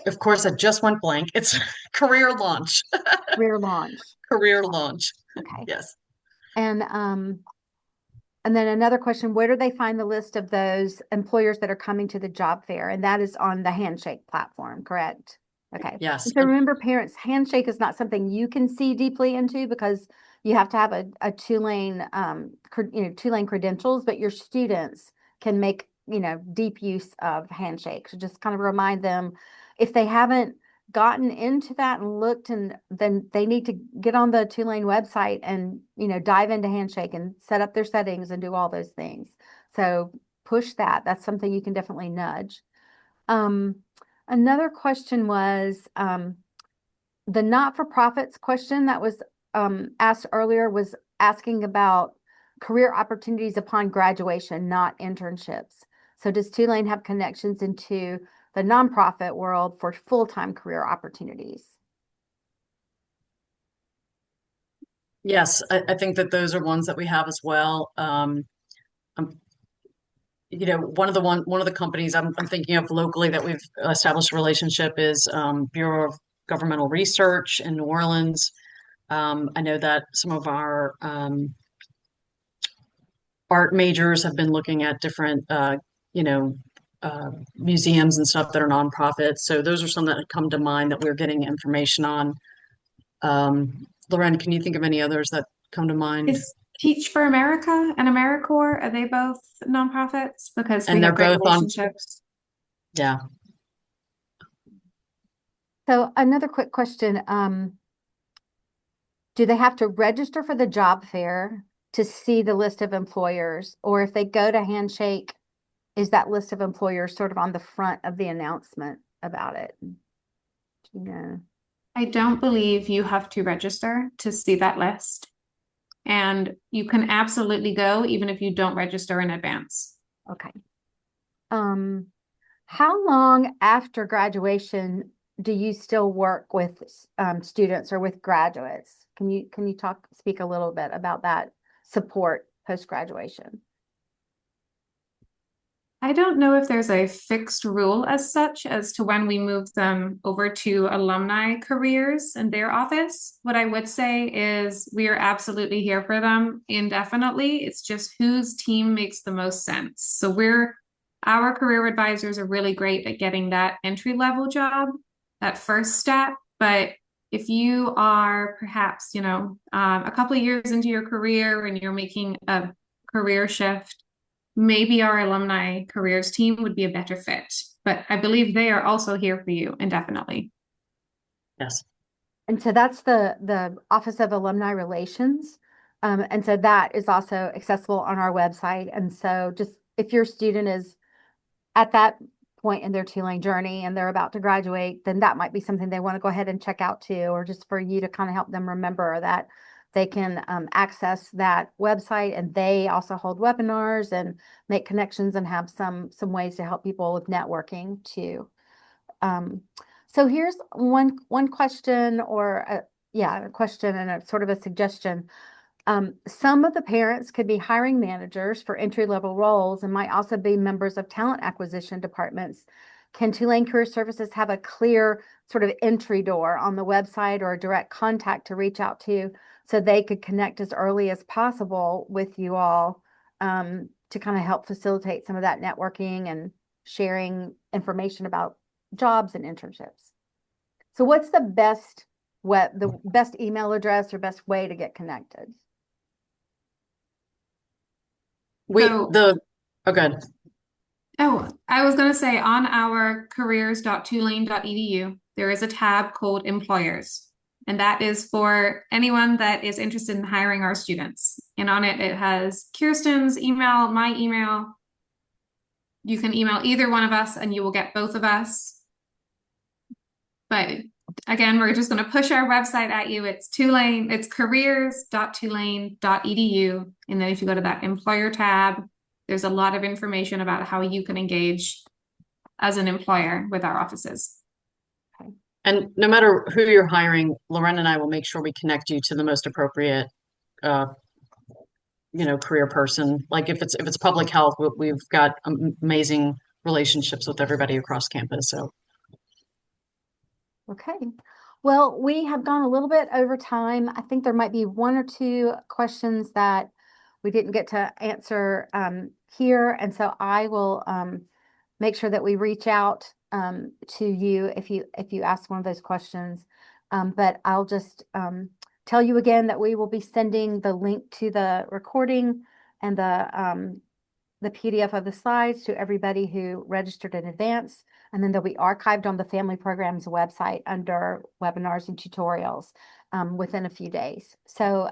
[SPEAKER 2] of course, I just went blank. It's career launch.
[SPEAKER 1] Career launch.
[SPEAKER 2] Career launch.
[SPEAKER 1] Okay.
[SPEAKER 2] Yes.
[SPEAKER 1] And then another question, where do they find the list of those employers that are coming to the job fair? And that is on the Handshake platform, correct? Okay.
[SPEAKER 2] Yes.
[SPEAKER 1] So remember, parents, handshake is not something you can see deeply into because you have to have a Tulane, Tulane credentials, but your students can make, deep use of handshake. So just kind of remind them if they haven't gotten into that and looked, and then they need to get on the Tulane website and, dive into handshake and set up their settings and do all those things. So push that. That's something you can definitely nudge. Another question was the not-for-profits question that was asked earlier was asking about career opportunities upon graduation, not internships. So does Tulane have connections into the nonprofit world for full-time career opportunities?
[SPEAKER 2] Yes, I think that those are ones that we have as well. One of the companies I'm thinking of locally that we've established a relationship is Bureau of Governmental Research in New Orleans. I know that some of our art majors have been looking at different, museums and stuff that are nonprofits. So those are some that come to mind that we're getting information on. Loren, can you think of any others that come to mind?
[SPEAKER 3] Is Teach for America and AmeriCorps, are they both nonprofits? Because we
[SPEAKER 2] And they're
[SPEAKER 3] have great
[SPEAKER 2] both on,
[SPEAKER 3] relationships.
[SPEAKER 2] yeah.
[SPEAKER 1] So another quick question, do they have to register for the job fair to see the list of employers? Or if they go to Handshake, is that list of employers sort of on the front of the announcement about it?
[SPEAKER 3] I don't believe you have to register to see that list. And you can absolutely go even if you don't register in advance.
[SPEAKER 1] Okay. How long after graduation do you still work with students or with graduates? Can you speak a little bit about that support post-graduation?
[SPEAKER 3] I don't know if there's a fixed rule as such as to when we move them over to alumni careers in their office. What I would say is we are absolutely here for them indefinitely. It's just whose team makes the most sense. So our career advisors are really great at getting that entry-level job, that first step. But if you are perhaps, a couple of years into your career and you're making a career shift, maybe our alumni careers team would be a better fit. But I believe they are also here for you indefinitely.
[SPEAKER 2] Yes.
[SPEAKER 1] And so that's the Office of Alumni Relations. And so that is also accessible on our website. And so just if your student is at that point in their Tulane journey and they're about to graduate, then that might be something they want to go ahead and check out too, or just for you to kind of help them remember that they can access that website, and they also hold webinars and make connections and have some ways to help people with networking too. So here's one question, or a question and a sort of a suggestion. Some of the parents could be hiring managers for entry-level roles and might also be members of talent acquisition departments. Can Tulane Career Services have a clear sort of entry door on the website or a direct contact to reach out to so they could connect as early as possible with you all to kind of help facilitate some of that networking and sharing information about jobs and internships? So what's the best email address or best way to get connected?
[SPEAKER 2] Oh, good.
[SPEAKER 3] Oh, I was going to say on our careers.tulane.edu, there is a tab called Employers. And that is for anyone that is interested in hiring our students. And on it, it has Kirsten's email, my email. You can email either one of us and you will get both of us. But again, we're just going to push our website at you. It's careers.tulane.edu. And then if you go to that employer tab, there's a lot of information about how you can engage as an employer with our offices.
[SPEAKER 1] Okay.
[SPEAKER 2] And no matter who you're hiring, Loren and I will make sure we connect you to the most appropriate, career person. Like if it's public health, we've got amazing relationships with everybody across campus. So.
[SPEAKER 1] Okay. Well, we have gone a little bit over time. I think there might be one or two questions that we didn't get to answer here. And so I will make sure that we reach out to you if you ask one of those questions. But I'll just tell you again that we will be sending the link to the recording and the PDF of the slides to everybody who registered in advance. And then they'll be archived on the Family Programs website under webinars and tutorials within a few days. So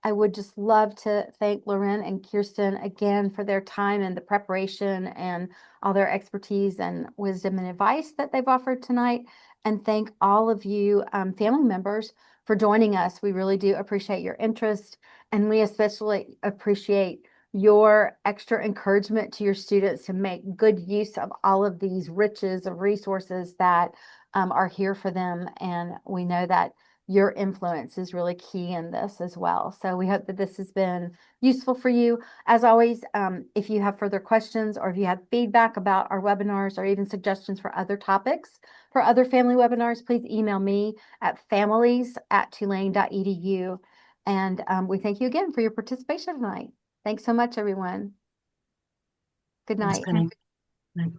[SPEAKER 1] I would just love to thank Loren and Kirsten again for their time and the preparation and all their expertise and wisdom and advice that they've offered tonight. And thank all of you family members for joining us. We really do appreciate your interest, and we especially appreciate your extra encouragement to your students to make good use of all of these riches of resources that are here for them. And we know that your influence is really key in this as well. So we hope that this has been useful for you. As always, if you have further questions or if you have feedback about our webinars or even suggestions for other topics for other family webinars, please email me at families@tulane.edu. And we thank you again for your participation tonight. Thanks so much, everyone. Good
[SPEAKER 2] Thanks,
[SPEAKER 1] night.
[SPEAKER 2] Penny. Night.